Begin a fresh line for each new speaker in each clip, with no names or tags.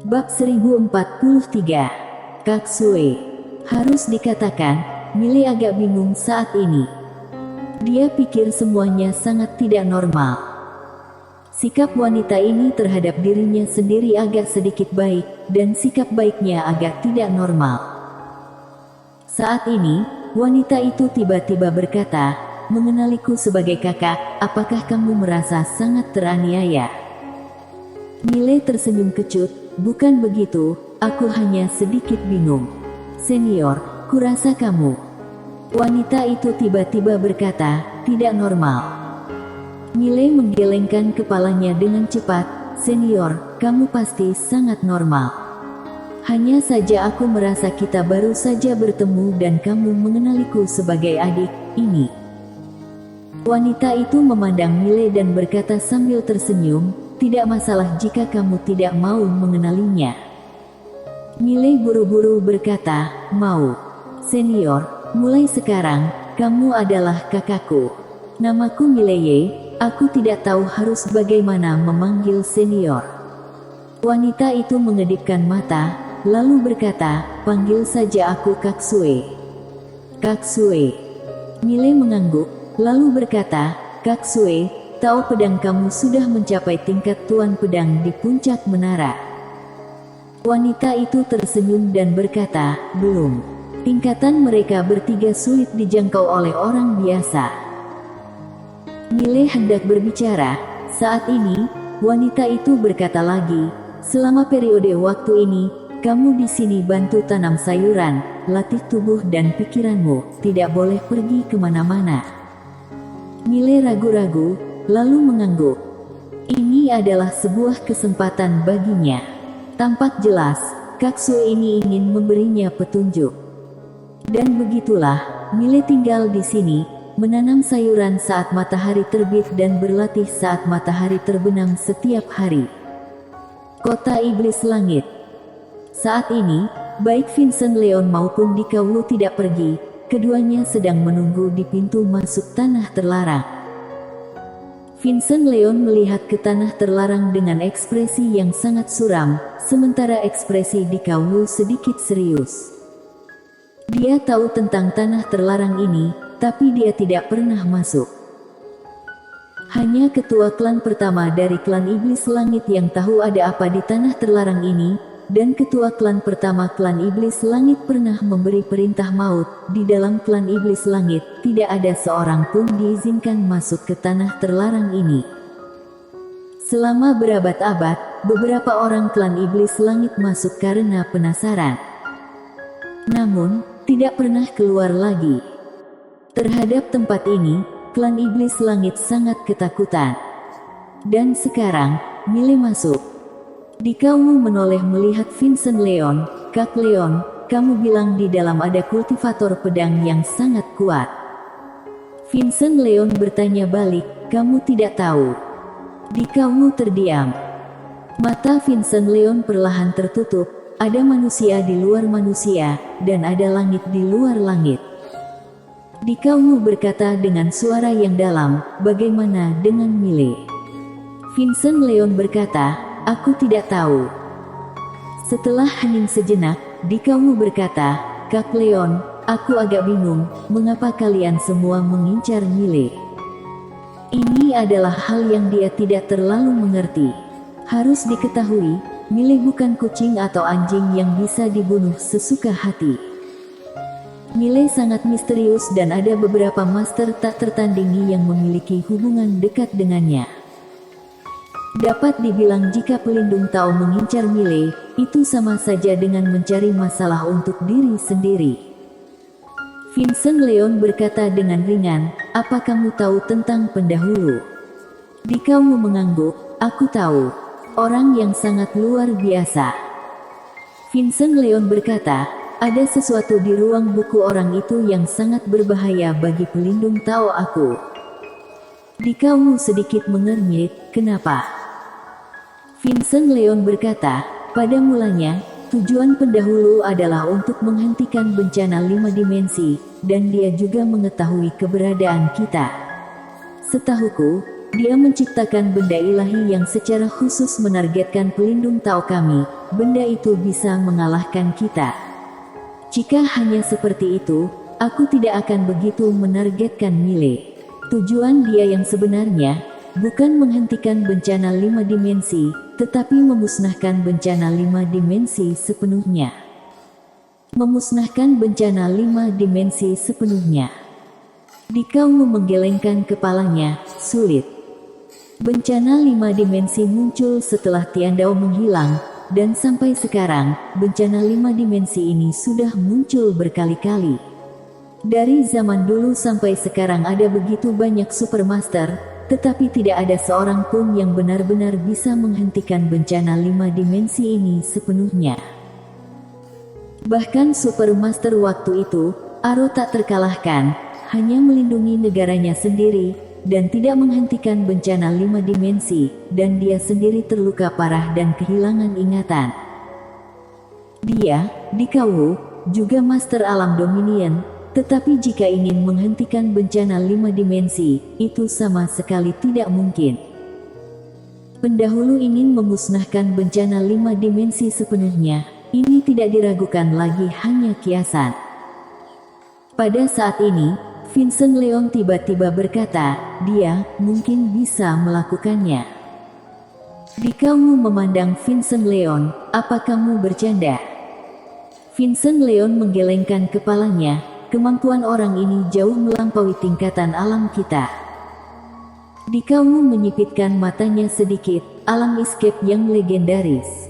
Bab 1043. Kaksue. Harus dikatakan, Mile agak bingung saat ini. Dia pikir semuanya sangat tidak normal. Sikap wanita ini terhadap dirinya sendiri agak sedikit baik, dan sikap baiknya agak tidak normal. Saat ini, wanita itu tiba-tiba berkata, "Mengenaliku sebagai kakak, apakah kamu merasa sangat teraniaya?" Mile tersenyum kecut, "Bukan begitu, aku hanya sedikit bingung. Senior, kurasa kamu." Wanita itu tiba-tiba berkata, "Tidak normal." Mile menggelengkan kepalanya dengan cepat, "Senior, kamu pasti sangat normal. Hanya saja aku merasa kita baru saja bertemu dan kamu mengenaliku sebagai adik ini." Wanita itu memandang Mile dan berkata sambil tersenyum, "Tidak masalah jika kamu tidak mau mengenalinya." Mile buru-buru berkata, "Mau. Senior, mulai sekarang, kamu adalah kakakku. Namaku Mileye, aku tidak tahu harus bagaimana memanggil senior." Wanita itu mengedipkan mata, lalu berkata, "Panggil saja aku Kaksue." "Kaksue." Mile mengangguk, lalu berkata, "Kaksue, tahu pedang kamu sudah mencapai tingkat tuan pedang di puncak menara." Wanita itu tersenyum dan berkata, "Belum. Tingkatan mereka bertiga sulit dijangkau oleh orang biasa." Mile hendak berbicara. Saat ini, wanita itu berkata lagi, "Selama periode waktu ini, kamu di sini bantu tanam sayuran, latih tubuh dan pikiranmu, tidak boleh pergi kemana-mana." Mile ragu-ragu, lalu mengangguk. Ini adalah sebuah kesempatan baginya. Tampak jelas, Kaksue ini ingin memberinya petunjuk. Dan begitulah, Mile tinggal di sini, menanam sayuran saat matahari terbit dan berlatih saat matahari terbenam setiap hari. Kota Iblis Langit. Saat ini, baik Vincent Leon maupun Dikawu tidak pergi, keduanya sedang menunggu di pintu masuk tanah terlarang. Vincent Leon melihat ke tanah terlarang dengan ekspresi yang sangat suram, sementara ekspresi Dikawu sedikit serius. Dia tahu tentang tanah terlarang ini, tapi dia tidak pernah masuk. Hanya ketua klan pertama dari klan Iblis Langit yang tahu ada apa di tanah terlarang ini, dan ketua klan pertama klan Iblis Langit pernah memberi perintah maut. Di dalam klan Iblis Langit, tidak ada seorang pun diizinkan masuk ke tanah terlarang ini. Selama berabad-abad, beberapa orang klan Iblis Langit masuk karena penasaran. Namun, tidak pernah keluar lagi. Terhadap tempat ini, klan Iblis Langit sangat ketakutan. Dan sekarang, Mile masuk. Dikawu menoleh melihat Vincent Leon. "Kak Leon, kamu bilang di dalam ada kultivator pedang yang sangat kuat." Vincent Leon bertanya balik, "Kamu tidak tahu?" Dikawu terdiam. Mata Vincent Leon perlahan tertutup. "Ada manusia di luar manusia, dan ada langit di luar langit." Dikawu berkata dengan suara yang dalam, "Bagaimana dengan Mile?" Vincent Leon berkata, "Aku tidak tahu." Setelah hening sejenak, Dikawu berkata, "Kak Leon, aku agak bingung, mengapa kalian semua mengincar Mile?" Ini adalah hal yang dia tidak terlalu mengerti. Harus diketahui, Mile bukan kucing atau anjing yang bisa dibunuh sesuka hati. Mile sangat misterius dan ada beberapa master tak tertandingi yang memiliki hubungan dekat dengannya. Dapat dibilang jika pelindung Tao mengincar Mile, itu sama saja dengan mencari masalah untuk diri sendiri. Vincent Leon berkata dengan ringan, "Apa kamu tahu tentang pendahulu?" Dikawu mengangguk, "Aku tahu. Orang yang sangat luar biasa." Vincent Leon berkata, "Ada sesuatu di ruang buku orang itu yang sangat berbahaya bagi pelindung Tao aku." Dikawu sedikit mengernyit, "Kenapa?" Vincent Leon berkata, "Pada mulanya, tujuan pendahulu adalah untuk menghentikan bencana 5 dimensi, dan dia juga mengetahui keberadaan kita. Setahuku, Dia menciptakan benda ilahi yang secara khusus menargetkan pelindung Tao kami. Benda itu bisa mengalahkan kita. Jika hanya seperti itu, aku tidak akan begitu menargetkan Mile. Tujuan dia yang sebenarnya bukan menghentikan bencana 5 dimensi, tetapi memusnahkan bencana 5 dimensi sepenuhnya. Memusnahkan bencana 5 dimensi sepenuhnya. Dikau menggelengkan kepalanya, sulit. Bencana 5 dimensi muncul setelah Tiandao menghilang, dan sampai sekarang, bencana 5 dimensi ini sudah muncul berkali-kali. Dari zaman dulu sampai sekarang ada begitu banyak Supermaster, tetapi tidak ada seorang pun yang benar-benar bisa menghentikan bencana 5 dimensi ini sepenuhnya. Bahkan Supermaster waktu itu, Aro tak terkalahkan, hanya melindungi negaranya sendiri, dan tidak menghentikan bencana 5 dimensi, dan dia sendiri terluka parah dan kehilangan ingatan. Dia, Dikau, juga Master Alam Dominion, tetapi jika ingin menghentikan bencana 5 dimensi, itu sama sekali tidak mungkin. Pendahulu ingin memusnahkan bencana 5 dimensi sepenuhnya, ini tidak diragukan lagi hanya kiasan. Pada saat ini, Vincent Leon tiba-tiba berkata, dia mungkin bisa melakukannya. Dikau memandang Vincent Leon, apa kamu bercanda? Vincent Leon menggelengkan kepalanya, kemampuan orang ini jauh melampaui tingkatan alam kita. Dikau menyipitkan matanya sedikit, alam escape yang legendaris.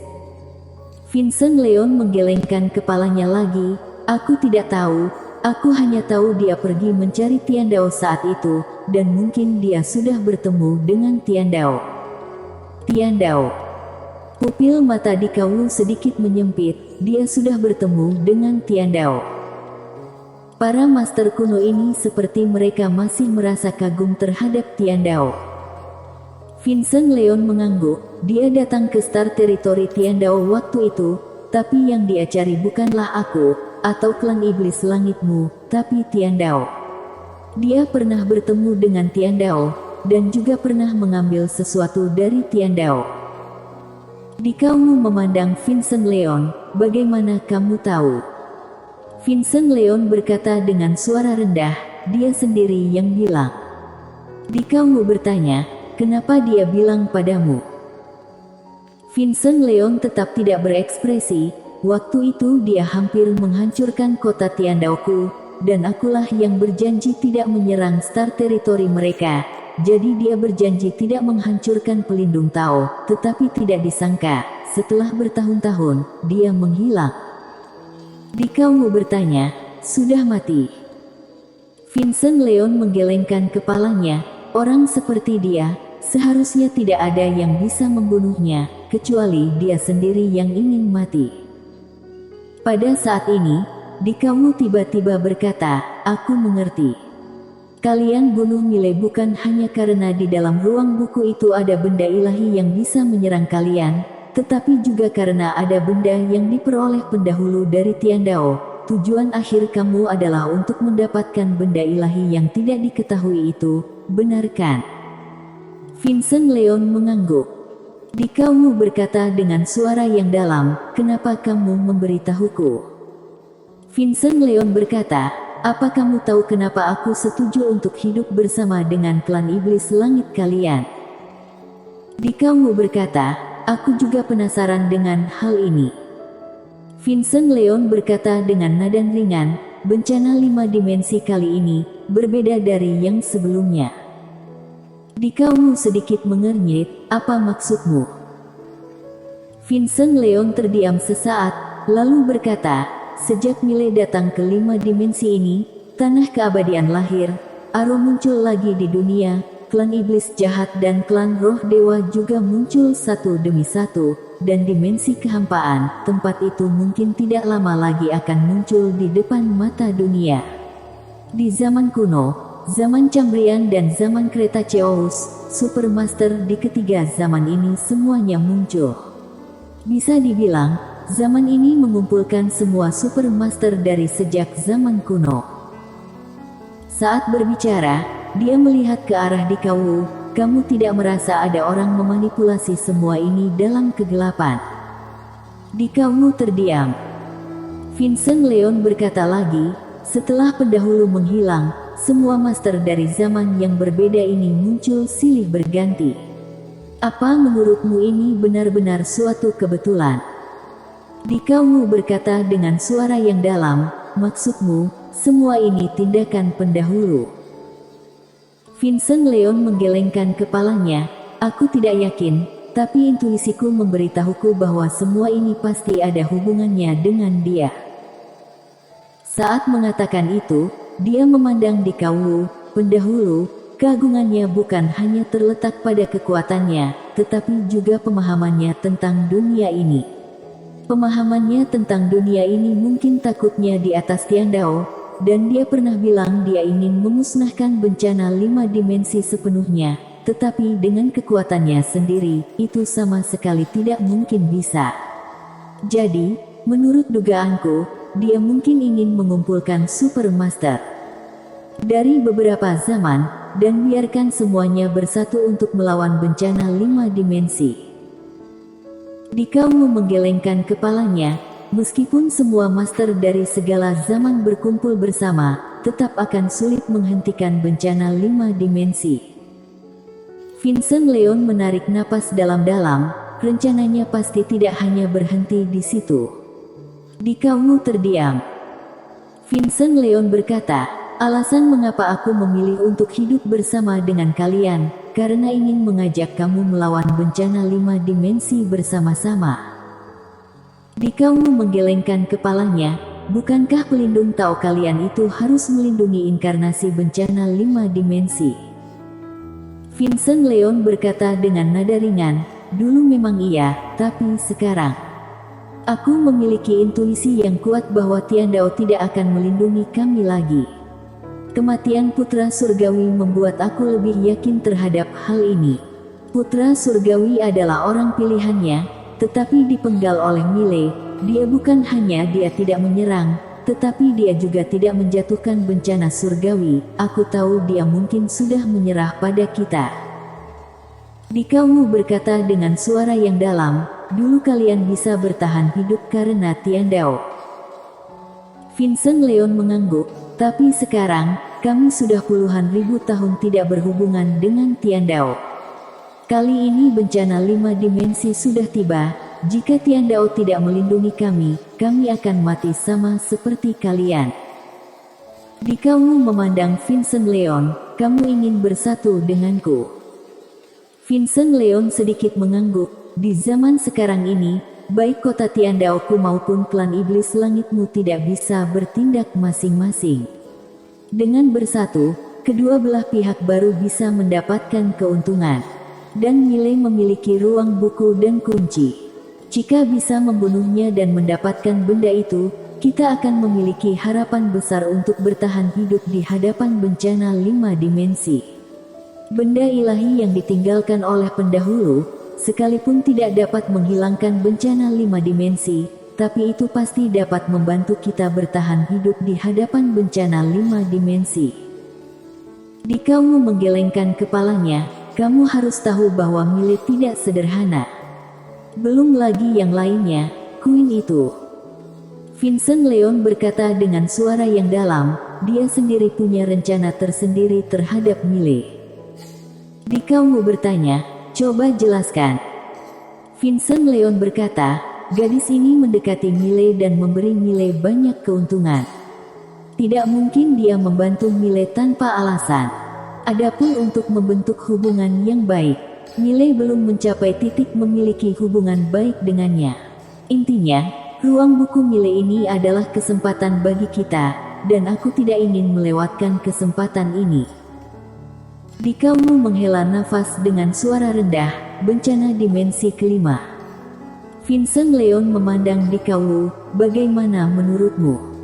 Vincent Leon menggelengkan kepalanya lagi, aku tidak tahu, aku hanya tahu dia pergi mencari Tiandao saat itu, dan mungkin dia sudah bertemu dengan Tiandao. Tiandao. Pupil mata Dikau sedikit menyempit, dia sudah bertemu dengan Tiandao. Para master kuno ini seperti mereka masih merasa kagum terhadap Tiandao. Vincent Leon mengangguk, dia datang ke Star Territory Tiandao waktu itu, tapi yang dia cari bukanlah aku, atau klan iblis langitmu, tapi Tiandao. Dia pernah bertemu dengan Tiandao, dan juga pernah mengambil sesuatu dari Tiandao. Dikau memandang Vincent Leon, bagaimana kamu tahu? Vincent Leon berkata dengan suara rendah, dia sendiri yang bilang. Dikau bertanya, kenapa dia bilang padamu? Vincent Leon tetap tidak berekspresi, waktu itu dia hampir menghancurkan kota Tiandaoku, dan akulah yang berjanji tidak menyerang Star Territory mereka, jadi dia berjanji tidak menghancurkan pelindung Tao, tetapi tidak disangka, setelah bertahun-tahun, dia menghilang. Dikau bertanya, sudah mati? Vincent Leon menggelengkan kepalanya, orang seperti dia, seharusnya tidak ada yang bisa membunuhnya, kecuali dia sendiri yang ingin mati. Pada saat ini, Dikau tiba-tiba berkata, aku mengerti. Kalian bunuh Mile bukan hanya karena di dalam ruang buku itu ada benda ilahi yang bisa menyerang kalian, tetapi juga karena ada benda yang diperoleh pendahulu dari Tiandao. Tujuan akhir kamu adalah untuk mendapatkan benda ilahi yang tidak diketahui itu, benar kan? Vincent Leon mengangguk. Dikau berkata dengan suara yang dalam, kenapa kamu memberitahuku? Vincent Leon berkata, apa kamu tahu kenapa aku setuju untuk hidup bersama dengan klan iblis langit kalian? Dikau berkata, aku juga penasaran dengan hal ini. Vincent Leon berkata dengan nada ringan, bencana 5 dimensi kali ini, berbeda dari yang sebelumnya. Dikau sedikit mengernyit, apa maksudmu? Vincent Leon terdiam sesaat, lalu berkata, sejak Mile datang ke 5 dimensi ini, tanah keabadian lahir, Aro muncul lagi di dunia, klan iblis jahat dan klan roh dewa juga muncul satu demi satu, dan dimensi kehampaan, tempat itu mungkin tidak lama lagi akan muncul di depan mata dunia. Di zaman kuno, zaman Cambrian dan zaman Cretaceous, Supermaster di ketiga zaman ini semuanya muncul. Bisa dibilang, zaman ini mengumpulkan semua Supermaster dari sejak zaman kuno. Saat berbicara, dia melihat ke arah Dikau, kamu tidak merasa ada orang memanipulasi semua ini dalam kegelapan. Dikaumu terdiam. Vincent Leon berkata lagi, setelah pendahulu menghilang, semua master dari zaman yang berbeda ini muncul silih berganti. Apa menurutmu ini benar-benar suatu kebetulan? Dikaumu berkata dengan suara yang dalam, maksudmu, semua ini tindakan pendahulu. Vincent Leon menggelengkan kepalanya, aku tidak yakin, tapi intuisiku memberitahuku bahwa semua ini pasti ada hubungannya dengan dia. Saat mengatakan itu, dia memandang Dikaumu, pendahulu, keagungannya bukan hanya terletak pada kekuatannya, tetapi juga pemahamannya tentang dunia ini. Pemahamannya tentang dunia ini mungkin takutnya di atas Tiandao, dan dia pernah bilang dia ingin memusnahkan bencana 5 dimensi sepenuhnya, tetapi dengan kekuatannya sendiri, itu sama sekali tidak mungkin bisa. Jadi, menurut dugaanku, dia mungkin ingin mengumpulkan Super Master dari beberapa zaman, dan biarkan semuanya bersatu untuk melawan bencana 5 dimensi. Dikaumu menggelengkan kepalanya, meskipun semua master dari segala zaman berkumpul bersama, tetap akan sulit menghentikan bencana 5 dimensi. Vincent Leon menarik napas dalam-dalam, rencananya pasti tidak hanya berhenti di situ. Dikaumu terdiam. Vincent Leon berkata, alasan mengapa aku memilih untuk hidup bersama dengan kalian, karena ingin mengajak kamu melawan bencana 5 dimensi bersama-sama. Dikaumu menggelengkan kepalanya, bukankah pelindung Tao kalian itu harus melindungi inkarnasi bencana 5 dimensi? Vincent Leon berkata dengan nada ringan, dulu memang iya, tapi sekarang aku memiliki intuisi yang kuat bahwa Tiandao tidak akan melindungi kami lagi. Kematian Putra Surgawi membuat aku lebih yakin terhadap hal ini. Putra Surgawi adalah orang pilihannya, tetapi dipenggal oleh Millet. Dia bukan hanya dia tidak menyerang, tetapi dia juga tidak menjatuhkan bencana surgawi. Aku tahu dia mungkin sudah menyerah pada kita. Dikaumu berkata dengan suara yang dalam, dulu kalian bisa bertahan hidup karena Tiandao. Vincent Leon mengangguk, tapi sekarang, kami sudah puluhan ribu tahun tidak berhubungan dengan Tiandao. Kali ini bencana 5 dimensi sudah tiba. Jika Tiandao tidak melindungi kami akan mati sama seperti kalian. Dikaumu memandang Vincent Leon, kamu ingin bersatu denganku. Vincent Leon sedikit mengangguk, di zaman sekarang ini, baik kota Tiandaoku maupun klan iblis langitmu tidak bisa bertindak masing-masing. Dengan bersatu, kedua belah pihak baru bisa mendapatkan keuntungan. Dan Millet memiliki ruang buku dan kunci. Jika bisa membunuhnya dan mendapatkan benda itu, kita akan memiliki harapan besar untuk bertahan hidup di hadapan bencana 5 dimensi. Benda ilahi yang ditinggalkan oleh pendahulu, sekalipun tidak dapat menghilangkan bencana 5 dimensi, tapi itu pasti dapat membantu kita bertahan hidup di hadapan bencana 5 dimensi. Dikaumu menggelengkan kepalanya, kamu harus tahu bahwa Millet tidak sederhana. Belum lagi yang lainnya, Queen itu. Vincent Leon berkata dengan suara yang dalam, dia sendiri punya rencana tersendiri terhadap Millet. Dikaumu bertanya, coba jelaskan. Vincent Leon berkata, gadis ini mendekati Millet dan memberi Millet banyak keuntungan. Tidak mungkin dia membantu Millet tanpa alasan. Adapun untuk membentuk hubungan yang baik, Millet belum mencapai titik memiliki hubungan baik dengannya. Intinya, ruang buku Millet ini adalah kesempatan bagi kita, dan aku tidak ingin melewatkan kesempatan ini. Dikaumu menghela nafas dengan suara rendah, bencana dimensi kelima. Vincent Leon memandang Dikaumu, bagaimana menurutmu?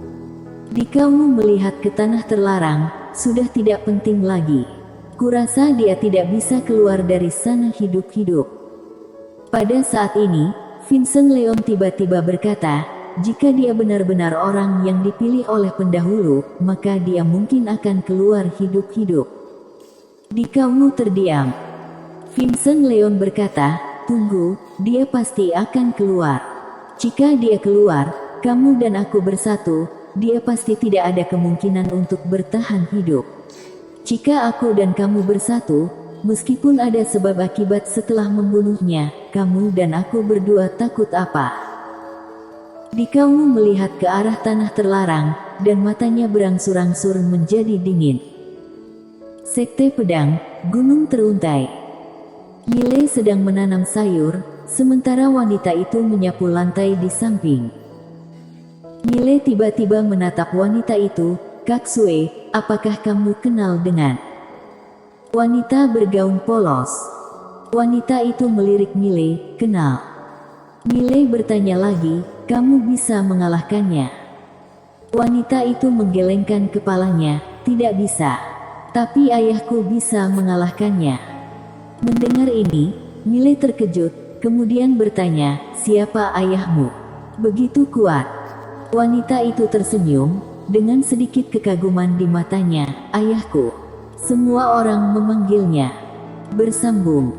Dikaumu melihat ke tanah terlarang, sudah tidak penting lagi. Kurasa dia tidak bisa keluar dari sana hidup-hidup. Pada saat ini, Vincent Leon tiba-tiba berkata, jika dia benar-benar orang yang dipilih oleh pendahulu, maka dia mungkin akan keluar hidup-hidup. Dikaumu terdiam. Vincent Leon berkata, tunggu, dia pasti akan keluar. Jika dia keluar, kamu dan aku bersatu, dia pasti tidak ada kemungkinan untuk bertahan hidup. Jika aku dan kamu bersatu, meskipun ada sebab akibat setelah membunuhnya, kamu dan aku berdua takut apa? Dikau melihat ke arah tanah terlarang, dan matanya berangsur-angsur menjadi dingin. Sekte Pedang, Gunung Teruntai. Mile sedang menanam sayur, sementara wanita itu menyapu lantai di samping. Mile tiba-tiba menatap wanita itu, "Kak Sue, apakah kamu kenal dengan wanita bergaun polos?" Wanita itu melirik Mile, "Kenal." Mile bertanya lagi, "Kamu bisa mengalahkannya?" Wanita itu menggelengkan kepalanya, "Tidak bisa. Tapi ayahku bisa mengalahkannya." Mendengar ini, Mile terkejut, kemudian bertanya, "Siapa ayahmu? Begitu kuat?" Wanita itu tersenyum, dengan sedikit kekaguman di matanya, "Ayahku." Semua orang memanggilnya. Bersambung.